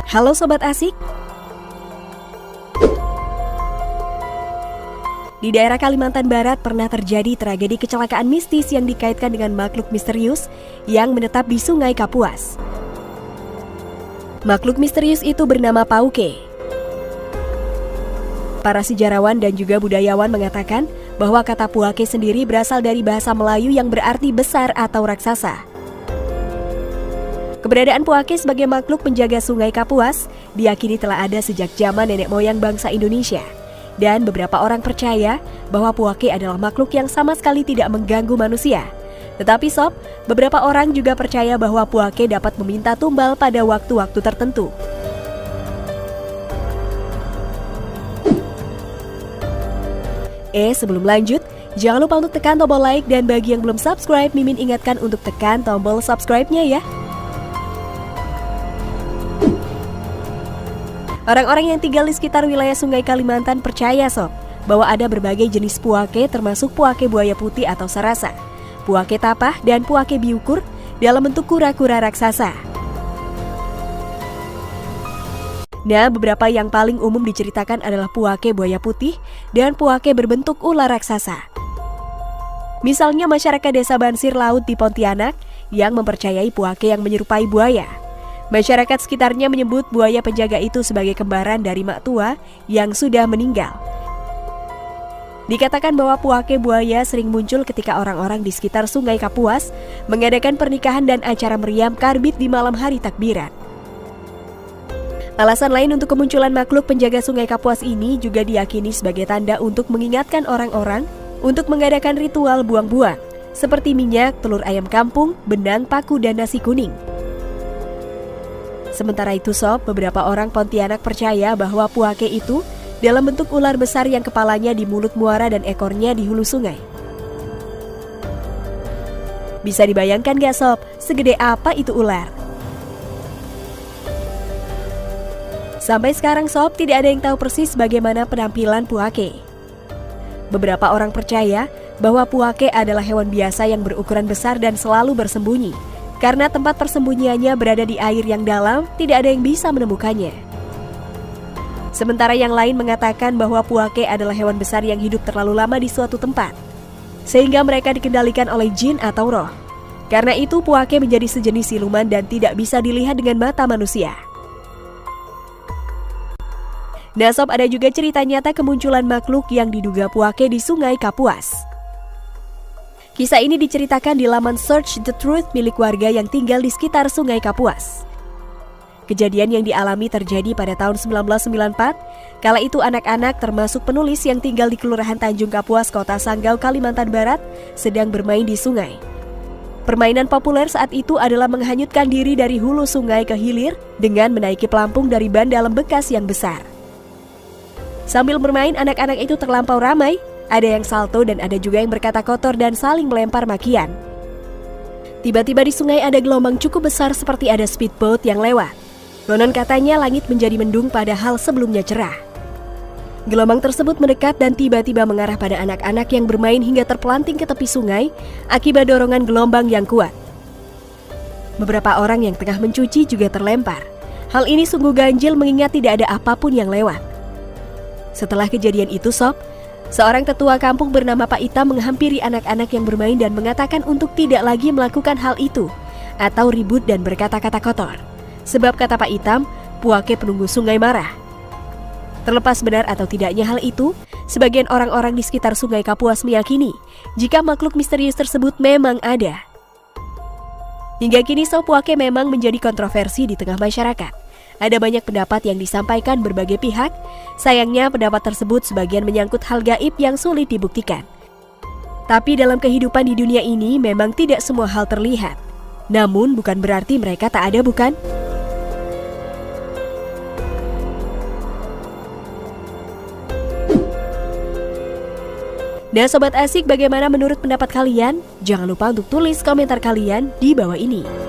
Halo Sobat Asik. Di daerah Kalimantan Barat pernah terjadi tragedi kecelakaan mistis yang dikaitkan dengan makhluk misterius yang menetap di Sungai Kapuas. Makhluk misterius itu bernama Pauke. Para sejarawan dan juga budayawan mengatakan bahwa kata Puake sendiri berasal dari bahasa Melayu yang berarti besar atau raksasa. Keberadaan Puake sebagai makhluk penjaga Sungai Kapuas diyakini telah ada sejak zaman nenek moyang bangsa Indonesia. Dan beberapa orang percaya bahwa Puake adalah makhluk yang sama sekali tidak mengganggu manusia. Tetapi Sob, beberapa orang juga percaya bahwa Puake dapat meminta tumbal pada waktu-waktu tertentu. Sebelum lanjut, jangan lupa untuk tekan tombol like dan bagi yang belum subscribe, Mimin ingatkan untuk tekan tombol subscribe-nya ya. Orang-orang yang tinggal di sekitar wilayah Sungai Kalimantan percaya Sob, bahwa ada berbagai jenis Puake termasuk Puake buaya putih atau sarasa, Puake tapah dan Puake biukur dalam bentuk kura-kura raksasa. Nah, beberapa yang paling umum diceritakan adalah Puake buaya putih dan Puake berbentuk ular raksasa. Misalnya masyarakat desa Bansir Laut di Pontianak yang mempercayai Puake yang menyerupai buaya. Masyarakat sekitarnya menyebut buaya penjaga itu sebagai kembaran dari mak tua yang sudah meninggal. Dikatakan bahwa Puake buaya sering muncul ketika orang-orang di sekitar Sungai Kapuas mengadakan pernikahan dan acara meriam karbit di malam hari takbiran. Alasan lain untuk kemunculan makhluk penjaga Sungai Kapuas ini juga diyakini sebagai tanda untuk mengingatkan orang-orang untuk mengadakan ritual buang-buang, seperti minyak, telur ayam kampung, benang, paku, dan nasi kuning. Sementara itu Sob, beberapa orang Pontianak percaya bahwa Puake itu dalam bentuk ular besar yang kepalanya di mulut muara dan ekornya di hulu sungai. Bisa dibayangkan gak Sob, segede apa itu ular? Sampai sekarang Sob, tidak ada yang tahu persis bagaimana penampilan Puake. Beberapa orang percaya bahwa Puake adalah hewan biasa yang berukuran besar dan selalu bersembunyi. Karena tempat persembunyiannya berada di air yang dalam, tidak ada yang bisa menemukannya. Sementara yang lain mengatakan bahwa Puake adalah hewan besar yang hidup terlalu lama di suatu tempat, sehingga mereka dikendalikan oleh jin atau roh. Karena itu Puake menjadi sejenis siluman dan tidak bisa dilihat dengan mata manusia. Nah Sob, ada juga cerita nyata kemunculan makhluk yang diduga Puake di Sungai Kapuas. Kisah ini diceritakan di laman Search the Truth milik warga yang tinggal di sekitar Sungai Kapuas. Kejadian yang dialami terjadi pada tahun 1994, kala itu anak-anak termasuk penulis yang tinggal di Kelurahan Tanjung Kapuas, Kota Sanggau, Kalimantan Barat, sedang bermain di sungai. Permainan populer saat itu adalah menghanyutkan diri dari hulu sungai ke hilir dengan menaiki pelampung dari ban dalam bekas yang besar. Sambil bermain, anak-anak itu terlampau ramai. Ada yang salto dan ada juga yang berkata kotor dan saling melempar makian. Tiba-tiba di sungai ada gelombang cukup besar seperti ada speedboat yang lewat. Konon katanya langit menjadi mendung padahal sebelumnya cerah. Gelombang tersebut mendekat dan tiba-tiba mengarah pada anak-anak yang bermain hingga terpelanting ke tepi sungai akibat dorongan gelombang yang kuat. Beberapa orang yang tengah mencuci juga terlempar. Hal ini sungguh ganjil mengingat tidak ada apapun yang lewat. Setelah kejadian itu Sob, seorang tetua kampung bernama Pak Itam menghampiri anak-anak yang bermain dan mengatakan untuk tidak lagi melakukan hal itu atau ribut dan berkata-kata kotor. Sebab kata Pak Itam, Puake penunggu sungai marah. Terlepas benar atau tidaknya hal itu, sebagian orang-orang di sekitar Sungai Kapuas meyakini jika makhluk misterius tersebut memang ada. Hingga kini Sob, Puake memang menjadi kontroversi di tengah masyarakat. Ada banyak pendapat yang disampaikan berbagai pihak. Sayangnya pendapat tersebut sebagian menyangkut hal gaib yang sulit dibuktikan. Tapi dalam kehidupan di dunia ini memang tidak semua hal terlihat. Namun bukan berarti mereka tak ada, bukan? Nah Sobat Asik, bagaimana menurut pendapat kalian? Jangan lupa untuk tulis komentar kalian di bawah ini.